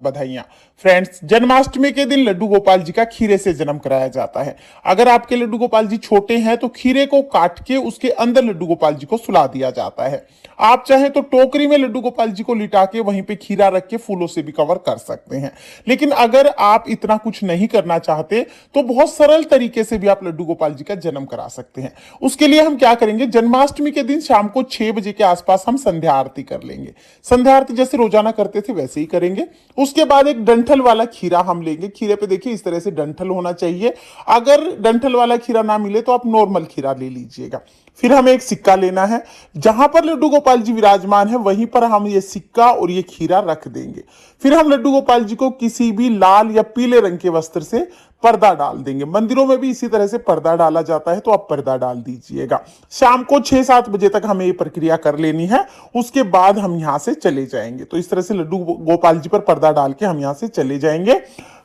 बधाइयां। फ्रेंड्स, जन्माष्टमी के दिन लड्डू गोपाल जी का खीरे से जन्म कराया जाता है। अगर आपके लड्डू गोपाल जी छोटे हैं तो खीरे को काट के उसके अंदर लड्डू गोपाल जी को सुला दिया जाता है। आप चाहें तो टोकरी में लड्डू गोपाल जी को लिटा के वहीं पे खीरा रख के फूलों से भी कवर कर सकते हैं। लेकिन अगर आप इतना कुछ नहीं करना चाहते तो बहुत सरल तरीके से भी आप लड्डू गोपाल जी का जन्म करा सकते हैं। उसके लिए हम क्या करेंगे, जन्माष्टमी के दिन शाम को 6 बजे के आसपास हम संध्या आरती कर लेंगे। संध्या आरती जैसे रोजाना करते थे वैसे ही करेंगे। उसके बाद एक डंठल वाला खीरा हम लेंगे। खीरे पे देखिए इस तरह से डंठल होना चाहिए। अगर डंठल वाला खीरा ना मिले तो आप नॉर्मल खीरा ले लीजिएगा। फिर हमें एक सिक्का लेना है। जहां पर लड्डू गोपाल जी विराजमान है वहीं पर हम ये सिक्का और ये खीरा रख देंगे। फिर हम लड्डू गोपाल जी को किसी भी लाल या पीले रंग के वस्त्र से पर्दा डाल देंगे। मंदिरों में भी इसी तरह से पर्दा डाला जाता है, तो आप पर्दा डाल दीजिएगा। शाम को 6-7 बजे तक हमें ये प्रक्रिया कर लेनी है। उसके बाद हम यहां से चले जाएंगे। तो इस तरह से लड्डू गोपाल जी पर पर्दा डाल के हम यहां से चले जाएंगे।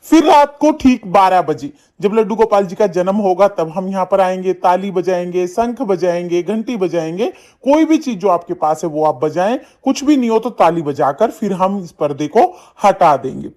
फिर रात को ठीक 12 बजे जब लड्डू गोपाल जी का जन्म होगा तब हम यहां पर आएंगे, ताली बजाएंगे, शंख बजाएंगे, घंटी बजाएंगे। कोई भी चीज जो आपके पास है वो आप बजाएं। कुछ भी नहीं हो तो ताली बजाकर फिर हम इस पर्दे को हटा देंगे।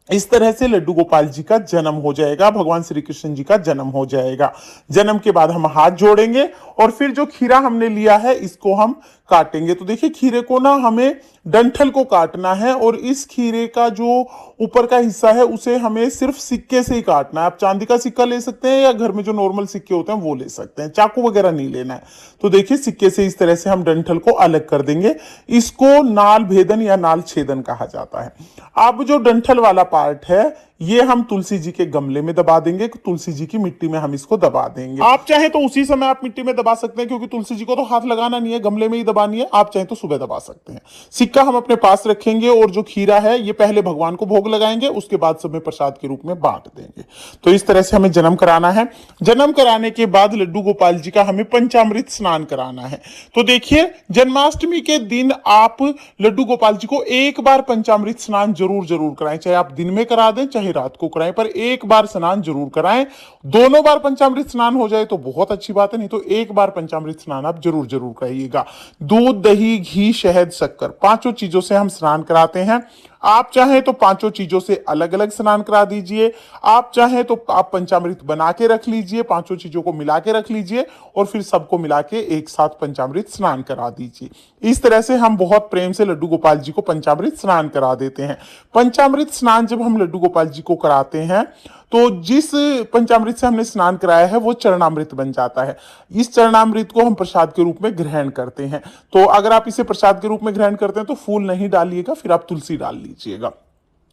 इस तरह से लड्डू गोपाल जी का जन्म हो जाएगा, भगवान श्री कृष्ण जी का जन्म हो जाएगा। जन्म के बाद हम हाथ जोड़ेंगे और फिर जो खीरा हमने लिया है इसको हम काटेंगे। तो देखिए खीरे को ना हमें डंठल को काटना है और इस खीरे का जो ऊपर का हिस्सा है उसे हमें सिर्फ सिक्के से ही काटना है। आप चांदी का सिक्का ले सकते हैं या घर में जो नॉर्मल सिक्के होते हैं वो ले सकते हैं, चाकू वगैरह नहीं लेना है। तो देखिए सिक्के से इस तरह से हम डंठल को अलग कर देंगे। इसको नाल भेदन या नाल छेदन कहा जाता है। अब जो डंठल वाला पार्ट है ये हम तुलसी जी के गमले में दबा देंगे। तुलसी जी की मिट्टी में हम इसको दबा देंगे। आप चाहे तो उसी समय आप मिट्टी में दबा सकते हैं, क्योंकि तुलसी जी को तो हाथ लगाना नहीं है, गमले में ही दबानी है। आप चाहे तो सुबह दबा सकते हैं। सिक्का हम अपने पास रखेंगे और जो खीरा है ये पहले भगवान को भोग लगाएंगे, उसके बाद सब में प्रसाद के रूप में बांट देंगे। तो इस तरह से हमें जन्म कराना है। जन्म कराने के बाद लड्डू गोपाल जी का हमें पंचामृत स्नान कराना है। तो देखिए जन्माष्टमी के दिन आप लड्डू गोपाल जी को एक बार पंचामृत स्नान जरूर जरूर कराएं। चाहे आप दिन में करा दें चाहे रात को कराएं, पर एक बार स्नान जरूर कराएं। दोनों बार पंचामृत स्नान हो जाए तो बहुत अच्छी बात है, नहीं तो एक बार पंचामृत स्नान आप जरूर जरूर कराइएगा। दूध, दही, घी, शहद, शक्कर, 5 चीजों से हम स्नान कराते हैं। आप चाहें तो 5 चीजों से अलग अलग स्नान करा दीजिए। आप चाहें तो आप पंचामृत बना के रख लीजिए, 5 चीजों को मिला के रख लीजिए और फिर सबको मिला के एक साथ पंचामृत स्नान करा दीजिए। इस तरह से हम बहुत प्रेम से लड्डू गोपाल जी को पंचामृत स्नान करा देते हैं। पंचामृत स्नान जब हम लड्डू गोपाल जी को कराते हैं तो जिस पंचामृत से हमने स्नान कराया है वो चरणामृत बन जाता है। इस चरणामृत को हम प्रसाद के रूप में ग्रहण करते हैं। तो अगर आप इसे प्रसाद के रूप में ग्रहण करते हैं तो फूल नहीं डालिएगा, फिर आप तुलसी डाल लीजिएगा।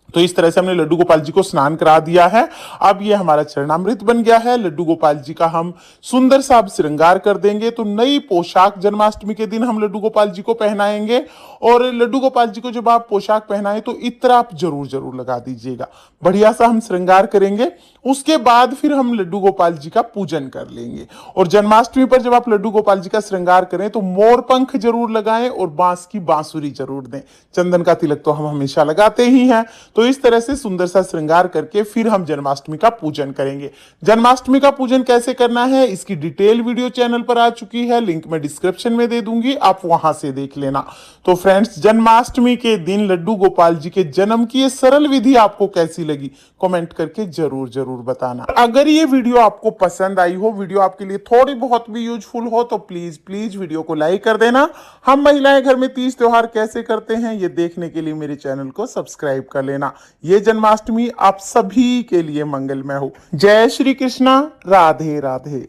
तो इस तरह से हमने लड्डू गोपाल जी को स्नान करा दिया है। अब ये हमारा चरणामृत बन गया है। लड्डू गोपाल जी का हम सुंदर सा श्रृंगार कर देंगे। तो नई पोशाक जन्माष्टमी के दिन हम लड्डू गोपाल जी को पहनाएंगे। और लड्डू गोपाल जी को जब आप पोशाक पहनाएं तो इत्र आप जरूर जरूर लगा दीजिएगा। बढ़िया सा हम श्रृंगार करेंगे। उसके बाद फिर हम लड्डू गोपाल जी का पूजन कर लेंगे। और जन्माष्टमी पर जब आप लड्डू गोपाल जी का श्रृंगार करें तो मोर पंख जरूर लगाएं और बांस की बांसुरी जरूर दें। चंदन का तिलक तो हम हमेशा लगाते ही हैं। तो इस तरह से सुंदर सा श्रृंगार करके फिर हम जन्माष्टमी का पूजन करेंगे। जन्माष्टमी का पूजन कैसे करना है इसकी डिटेल वीडियो चैनल पर आ चुकी है, लिंक मैं डिस्क्रिप्शन में दे दूंगी, आप वहां से देख लेना। तो फ्रेंड्स, जन्माष्टमी के दिन लड्डू गोपाल जी के जन्म की ये सरल विधि आपको कैसी लगी कमेंट करके जरूर जरूर बताना। अगर ये वीडियो आपको पसंद आई हो, वीडियो आपके लिए थोड़ी बहुत भी यूजफुल हो तो प्लीज प्लीज वीडियो को लाइक कर देना। हम महिलाएं घर में तीज त्योहार कैसे करते हैं ये देखने के लिए मेरे चैनल को सब्सक्राइब कर लेना। ये जन्माष्टमी आप सभी के लिए मंगलमय हो। जय श्री कृष्णा, राधे राधे।